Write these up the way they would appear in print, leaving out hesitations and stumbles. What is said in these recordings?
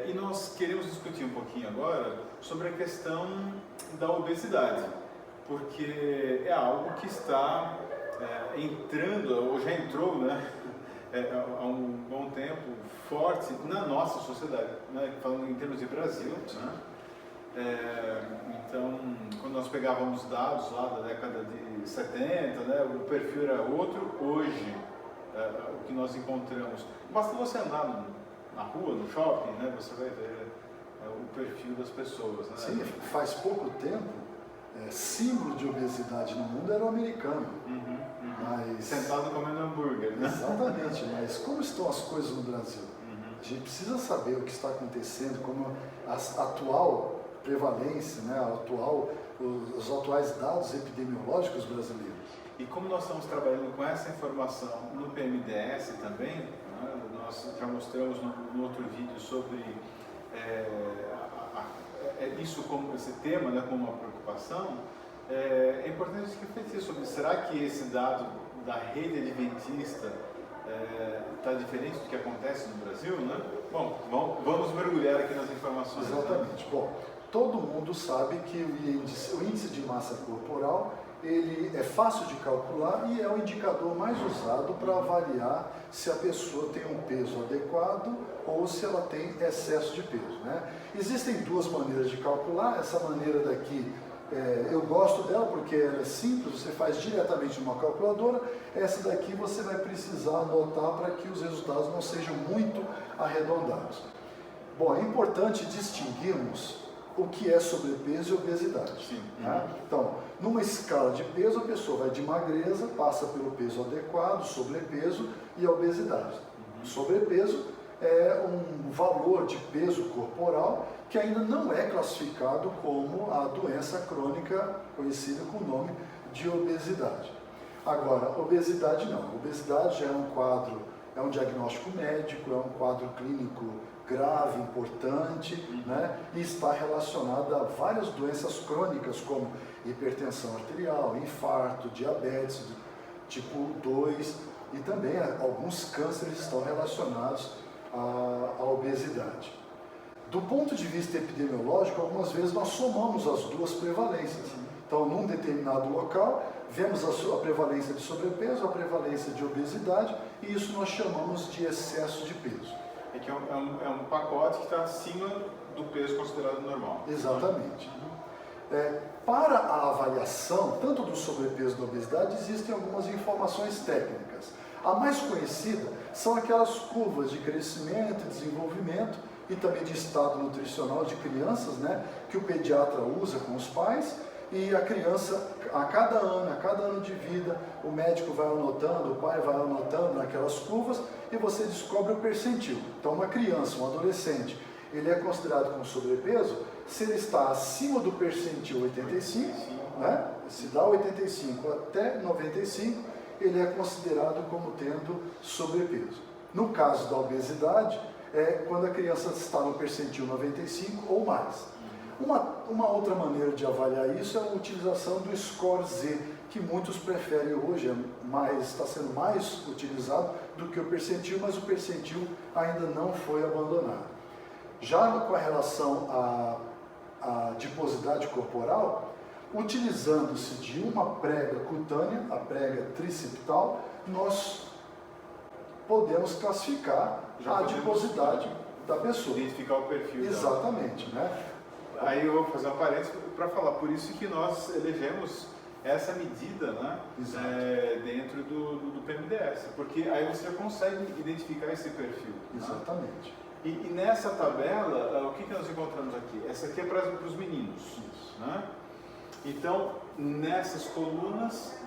E nós queremos discutir um pouquinho agora sobre a questão da obesidade, porque é algo que está entrando, ou já entrou, né, há um bom tempo, forte na nossa sociedade, né, falando em termos de Brasil, né? Então, quando nós pegávamos dados lá da década de 70, né, o perfil era outro. Hoje, o que nós encontramos, basta você andar na rua, no shopping, né, você vai ver o perfil das pessoas, né? Sim, faz pouco tempo, símbolo de obesidade no mundo era o americano. Mas... Sentado comendo hambúrguer, né? Exatamente, mas como estão as coisas no Brasil? A gente precisa saber o que está acontecendo, como a atual prevalência, né, os atuais dados epidemiológicos brasileiros. E como nós estamos trabalhando com essa informação no PMDS também, né, nós já mostramos no outro vídeo sobre isso como esse tema, né, como uma preocupação, é importante a gente refletir sobre, será que esse dado da rede adventista está diferente do que acontece no Brasil, né? Bom, vamos mergulhar aqui nas informações. Exatamente. Né? Bom, todo mundo sabe que o índice de massa corporal ele é fácil de calcular e é o indicador mais usado para avaliar se a pessoa tem um peso adequado ou se ela tem excesso de peso, né? Existem duas maneiras de calcular. Essa maneira daqui, eu gosto dela porque ela é simples, você faz diretamente numa calculadora. Essa daqui você vai precisar anotar para que os resultados não sejam muito arredondados. Bom, é importante distinguirmos o que é sobrepeso e obesidade. Sim. Né? Então, numa escala de peso, a pessoa vai de magreza, passa pelo peso adequado, sobrepeso e a obesidade. Sobrepeso é um valor de peso corporal que ainda não é classificado como a doença crônica conhecida com o nome de obesidade. Agora, obesidade não. Obesidade já é um quadro, é um diagnóstico médico, é um quadro clínico grave, importante, né? E está relacionado a várias doenças crônicas como hipertensão arterial, infarto, diabetes tipo 2 e também alguns cânceres estão relacionados à obesidade. Do ponto de vista epidemiológico, algumas vezes nós somamos as duas prevalências. Então, num determinado local, vemos a prevalência de sobrepeso, a prevalência de obesidade, e isso nós chamamos de excesso de peso. É que é um pacote que está acima do peso considerado normal. Exatamente. Para a avaliação, tanto do sobrepeso e da obesidade, existem algumas informações técnicas. A mais conhecida são aquelas curvas de crescimento e desenvolvimento e também de estado nutricional de crianças, né, que o pediatra usa com os pais, e a criança, a cada ano de vida, o médico vai anotando, o pai vai anotando naquelas curvas e você descobre o percentil. Então, uma criança, um adolescente, ele é considerado com sobrepeso se ele está acima do percentil 85, né? Se dá 85 até 95, ele é considerado como tendo sobrepeso. No caso da obesidade, é quando a criança está no percentil 95 ou mais. Uma outra maneira de avaliar isso é a utilização do score Z, que muitos preferem hoje, está sendo mais utilizado do que o percentil, mas o percentil ainda não foi abandonado. Já com a relação à adiposidade corporal, utilizando-se de uma prega cutânea, a prega triciptal, nós podemos classificar a adiposidade da pessoa. Identificar o perfil. Exatamente, né? Aí eu vou fazer uma parênteses para falar, por isso que nós elegemos essa medida, né, dentro do PMDS, porque aí você já consegue identificar esse perfil. Exatamente. Né? E nessa tabela, o que nós encontramos aqui? Essa aqui é para os meninos. Isso. Né? Então, nessas colunas,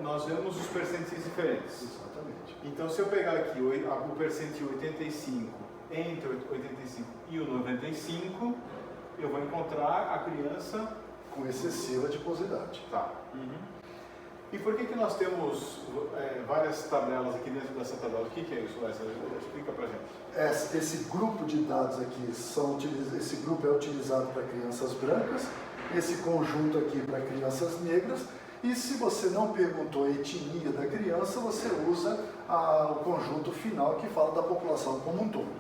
nós vemos os percentis diferentes. Exatamente. Então, se eu pegar aqui o percentil 85, entre o 85 e o 95, eu vou encontrar a criança com excessiva adiposidade. Tá. E por que nós temos várias tabelas aqui dentro dessa tabela? O que é isso, Wesley? Explica pra gente. Esse grupo de dados aqui, esse grupo é utilizado para crianças brancas, esse conjunto aqui para crianças negras, e se você não perguntou a etnia da criança, você usa o conjunto final que fala da população como um todo.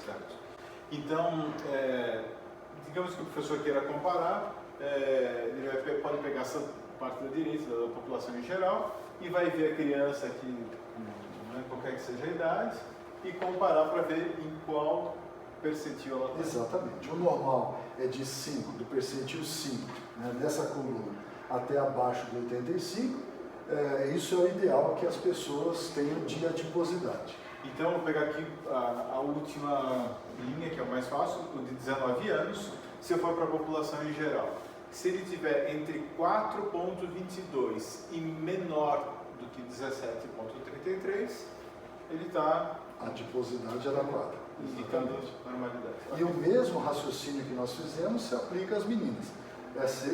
Certo. Então, digamos que o professor queira comparar, ele pode pegar essa parte da direita da população em geral e vai ver a criança que, qualquer que seja a idade, e comparar para ver em qual percentil ela está. Exatamente. O normal é de 5, do percentil 5, né, nessa coluna, até abaixo do 85. Isso é o ideal, que as pessoas tenham de adiposidade. Então, eu vou pegar aqui a última linha, que é o mais fácil, o de 19 anos, se eu for para a população em geral. Se ele tiver entre 4,22 e menor do que 17,33, ele está... A adiposidade é adequada. Indicando normalidade. E o mesmo raciocínio que nós fizemos se aplica às meninas.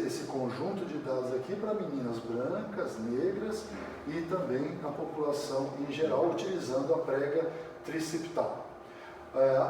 Esse conjunto de dados aqui para meninas brancas, negras e também na população em geral, utilizando a prega triciptal.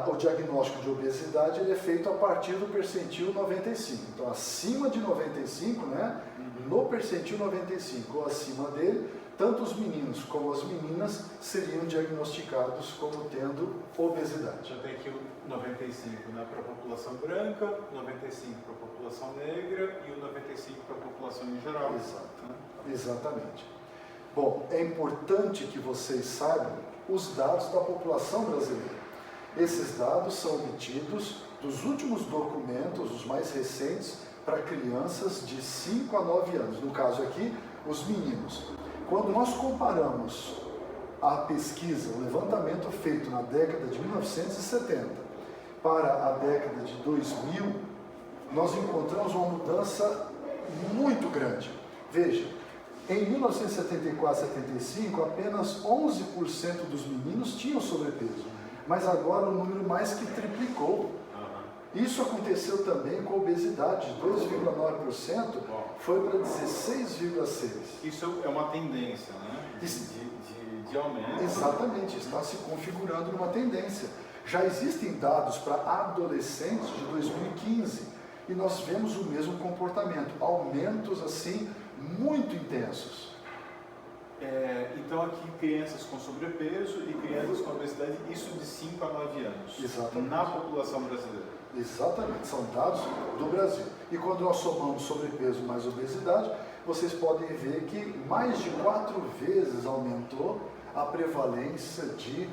O diagnóstico de obesidade ele é feito a partir do percentil 95. Então, acima de 95, né, no percentil 95 ou acima dele, tanto os meninos como as meninas seriam diagnosticados como tendo obesidade. Já tem aqui o 95, né, para a população branca, 95 para a população negra e o 95 para a população em geral. Exato, né? Exatamente. Bom, é importante que vocês saibam os dados da população brasileira. Esses dados são obtidos dos últimos documentos, os mais recentes, para crianças de 5 a 9 anos. No caso aqui, os meninos. Quando nós comparamos a pesquisa, o levantamento feito na década de 1970 para a década de 2000, nós encontramos uma mudança muito grande. Veja, em 1974-75, apenas 11% dos meninos tinham sobrepeso, mas agora o número mais que triplicou. Isso aconteceu também com a obesidade, de 2,9% foi para 16,6%. Isso é uma tendência, né? De aumento. Exatamente, está se configurando numa tendência. Já existem dados para adolescentes de 2015 e nós vemos o mesmo comportamento, aumentos assim muito intensos. Então aqui crianças com sobrepeso e crianças com obesidade, isso de 5 a 9 anos. Exatamente. Na população brasileira. Exatamente, são dados do Brasil. E quando nós somamos sobrepeso mais obesidade, vocês podem ver que mais de 4 vezes aumentou a prevalência de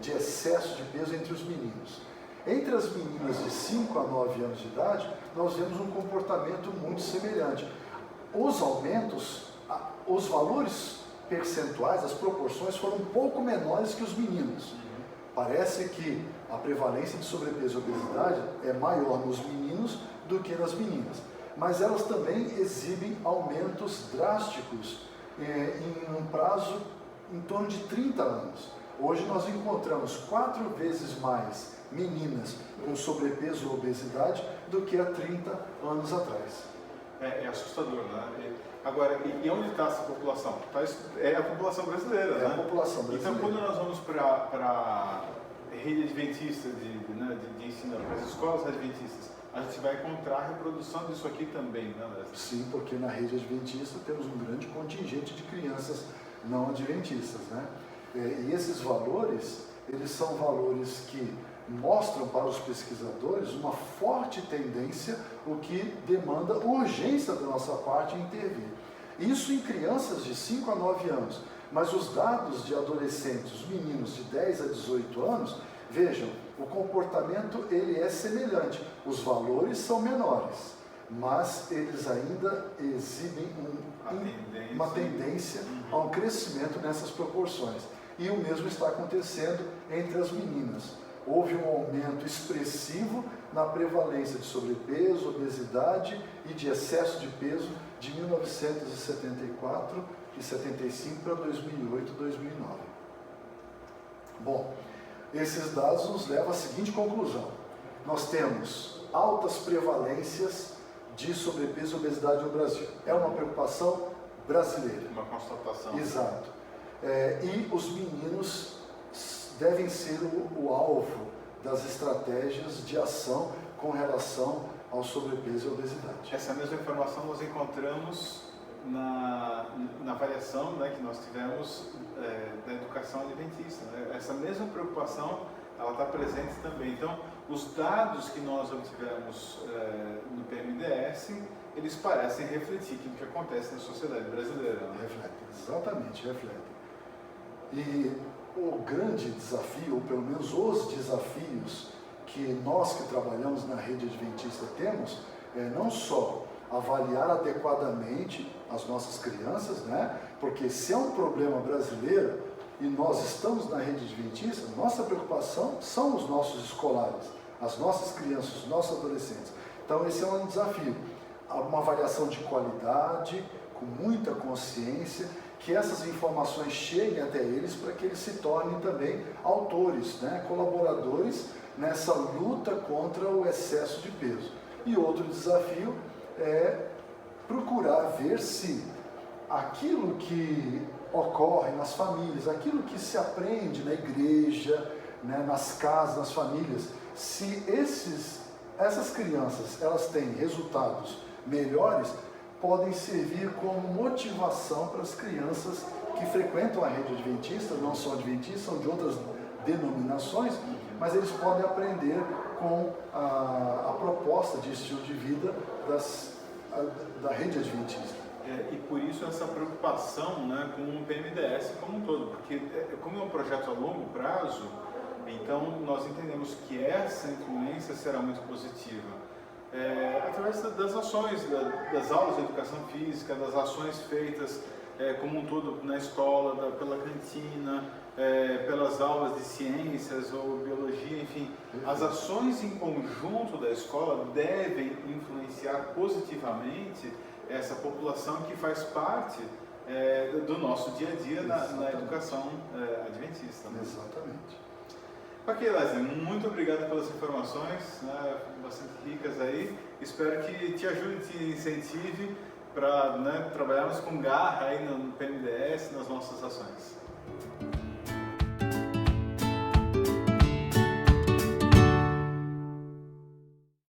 excesso de peso entre os meninos. Entre as meninas de 5 a 9 anos de idade, nós vemos um comportamento muito semelhante. Os aumentos, os valores percentuais, as proporções foram um pouco menores que os meninos. Parece que a prevalência de sobrepeso e obesidade é maior nos meninos do que nas meninas. Mas elas também exibem aumentos drásticos em um prazo em torno de 30 anos. Hoje nós encontramos 4 vezes mais meninas com sobrepeso ou obesidade do que há 30 anos atrás. É assustador, né? Agora, e onde está essa população? É a população brasileira, né? É a população brasileira. Então, quando nós vamos para a rede adventista de ensino, para as escolas adventistas, a gente vai encontrar a reprodução disso aqui também, né, Leslie? Sim, porque na rede adventista temos um grande contingente de crianças não adventistas, né? E esses valores, eles são valores que mostram para os pesquisadores uma forte tendência, o que demanda urgência da nossa parte em intervir. Isso em crianças de 5 a 9 anos, mas os dados de adolescentes, os meninos de 10 a 18 anos, vejam, o comportamento ele é semelhante, os valores são menores, mas eles ainda exibem uma tendência a um crescimento nessas proporções. E o mesmo está acontecendo entre as meninas. Houve um aumento expressivo na prevalência de sobrepeso, obesidade e de excesso de peso de 1974 e 75 para 2008 e 2009. Bom, esses dados nos levam à seguinte conclusão. Nós temos altas prevalências de sobrepeso e obesidade no Brasil. É uma preocupação brasileira. Uma constatação. Exato. E os meninos devem ser o alvo das estratégias de ação com relação ao sobrepeso e obesidade. Essa mesma informação nós encontramos na avaliação, né, que nós tivemos da educação adventista. Né? Essa mesma preocupação ela está presente também. Então, os dados que nós obtivemos no PMDS, eles parecem refletir aquilo que acontece na sociedade brasileira. Né? Refletem, exatamente, refletem. E o grande desafio, ou pelo menos os desafios que nós que trabalhamos na rede adventista temos, é não só avaliar adequadamente as nossas crianças, né? Porque se é um problema brasileiro e nós estamos na rede adventista, nossa preocupação são os nossos escolares, as nossas crianças, os nossos adolescentes. Então esse é um desafio, uma avaliação de qualidade, com muita consciência, que essas informações cheguem até eles para que eles se tornem também autores, né? Colaboradores nessa luta contra o excesso de peso. E outro desafio é procurar ver se aquilo que ocorre nas famílias, aquilo que se aprende na igreja, né, nas casas, nas famílias, se essas crianças elas têm resultados melhores, podem servir como motivação para as crianças que frequentam a rede adventista, não são adventistas, são de outras denominações, mas eles podem aprender com a proposta de estilo de vida da rede adventista. E por isso essa preocupação, né, com o PMDS como um todo, porque como é um projeto a longo prazo, então nós entendemos que essa influência será muito positiva. Através das ações, das aulas de educação física, das ações feitas como um todo na escola, pela cantina, pelas aulas de ciências ou biologia, enfim, as ações em conjunto da escola devem influenciar positivamente essa população que faz parte do nosso dia a dia na educação adventista. Né? Exatamente. Ok, Leslie, muito obrigado pelas informações, né, bastante ricas aí. Espero que te ajude, te incentive para, né, trabalharmos com garra aí no PMDS, nas nossas ações.